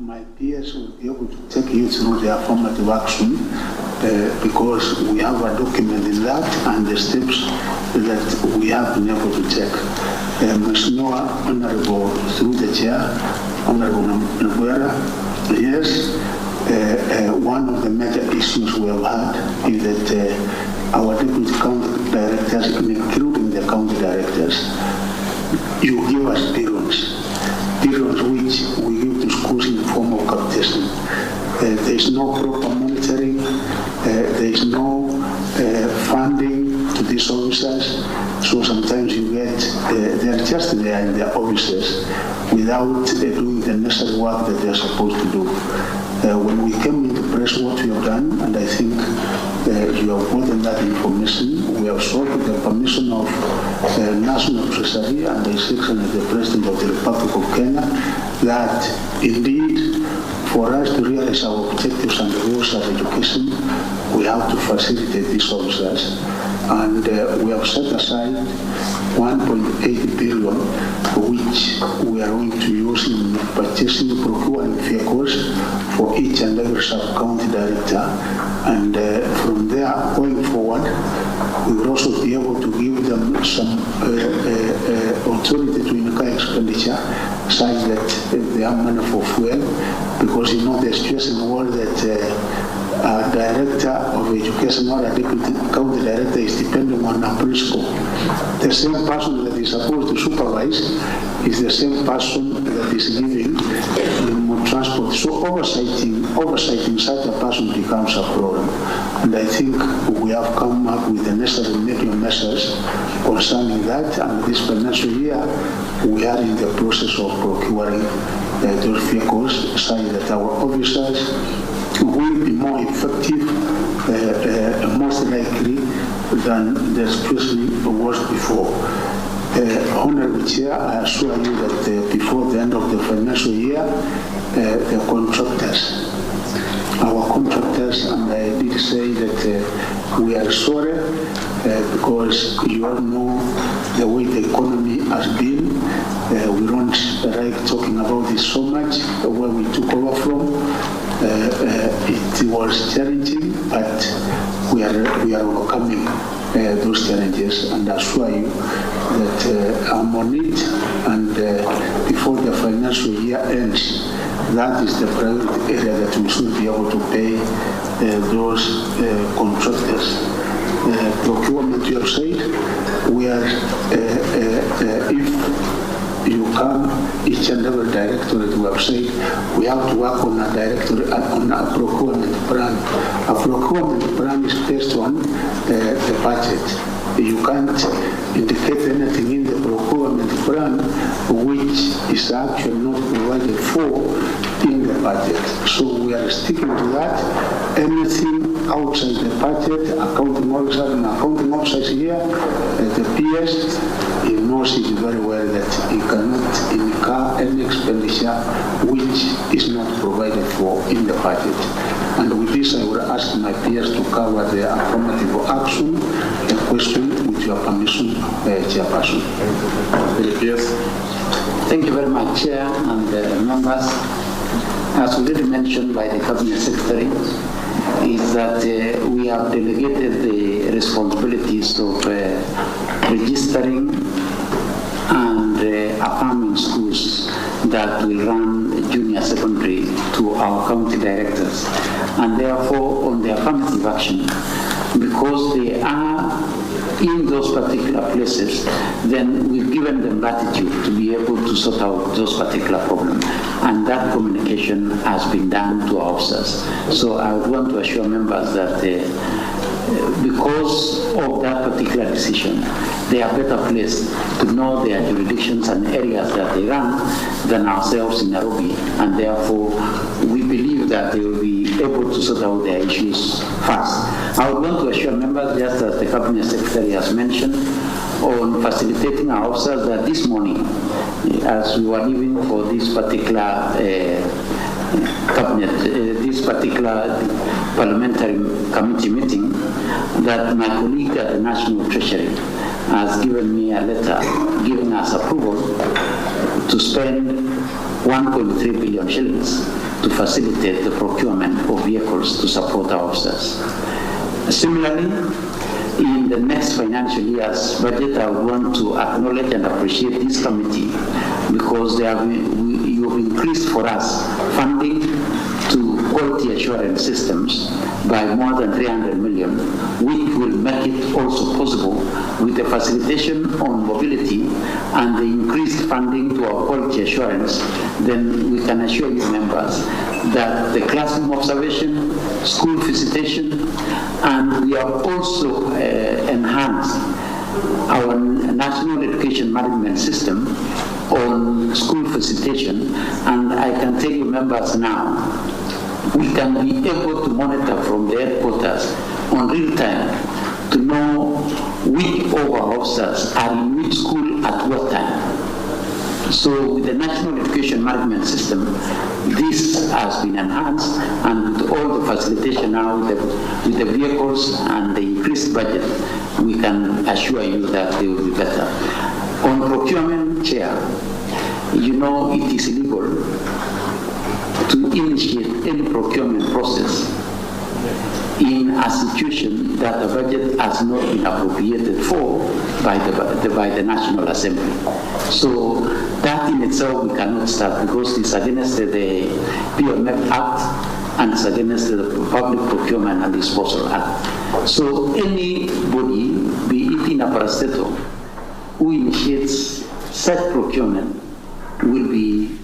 my peers will be able to take you through the affirmative action because we have a document in that and the steps that we have been able to take. Mheshimiwa Honorable, through the chair, Honorable Nabuera, yes, one of the major issues we have had is that our deputy county directors, including the county directors, you give us periods which we give to schools in the form of capitation. There is no proper monitoring, there is no funding to these officers, so sometimes you get, they're just there in their offices without doing the necessary work that they're supposed to do. When we came into press, what we have done, and I think you have gotten that information, we have sought the permission of National Treasury and the Section of the President of the Republic of Kenya that indeed for us to realize our objectives and the goals of education, we have to facilitate these officers. And we have set aside 1.8 billion, which we are going to use in purchasing, procuring vehicles for each and every sub-county director. And from there, going forward, we will also be able to give them some authority to incur expenditure, such that they have money for fuel, because you know the situation in the world that a director of education or a deputy county director is depending on a principal. The same person that is supposed to supervise is the same person that is giving the transport. So oversighting such a person becomes a problem. And I think we have come up with the necessary measures concerning that. And this financial year, we are in the process of procuring those vehicles, such that our officers will be more effective, most likely than the situation was before. Honorable Chair, I assure you that before the end of the financial year, the contractors, our contractors, and I did say that we are sorry because you all know the way the economy has been. We don't like talking about this so much, where we took over from. It was challenging, but we are overcoming those challenges, and I assure you that I'm on it, and before the financial year ends, that is the priority area that we should be able to pay those contractors. Procurement, you have said, we are, if you come, each and every directorate, we have said, we have to work on a procurement plan. A procurement plan is based on the budget. You can't indicate anything in the procurement plan which is actually not provided for in the budget. So we are sticking to that. Anything outside the budget, accounting officers and accounting officers here, the PS, he knows it very well that he cannot incur any expenditure which is not provided for in the budget. And with this, I would ask my peers to cover the affirmative action, the question with your permission, Chairperson. Yes. Thank you very much, Chair and members. As already mentioned by the Cabinet Secretary, is that we have delegated the responsibilities of registering and affirming schools that will run junior secondary to our county directors. And therefore, on the affirmative action, because they are in those particular places, then we've given them latitude to be able to sort out those particular problems. And that communication has been done to our officers. So I would want to assure members that because of that particular decision, they are better placed to know their jurisdictions and areas that they run than ourselves in Nairobi. And therefore, we believe that they will be able to sort out their issues fast. I would want to assure members, just as the Cabinet Secretary has mentioned, on facilitating our officers that this morning, as we were leaving for this particular this particular parliamentary committee meeting, that my colleague at the National Treasury has given me a letter giving us approval to spend 1.3 billion shillings to facilitate the procurement of vehicles to support our officers. Similarly, in the next financial year's budget, I would want to acknowledge and appreciate this committee because you have increased for us funding to quality assurance systems by more than 300 million, which will make it also possible with the facilitation on mobility and the increased funding to our quality assurance. Then we can assure you members that the classroom observation, school visitation, and we have also enhanced our national education management system on school visitation, and I can tell you members now, we can be able to monitor from the headquarters on real time to know which of our officers are in which school at what time. So with the National Education Management System, this has been enhanced, and with all the facilitation now with the vehicles and the increased budget, we can assure you that they will be better. On procurement, Chair, you know it is illegal to initiate any procurement process in a situation that the budget has not been appropriated for by the National Assembly. So that in itself we cannot start because it's against the PMF Act and it's against the Public Procurement and Disposal Act. So anybody, be it in a parastatal, who initiates such procurement will be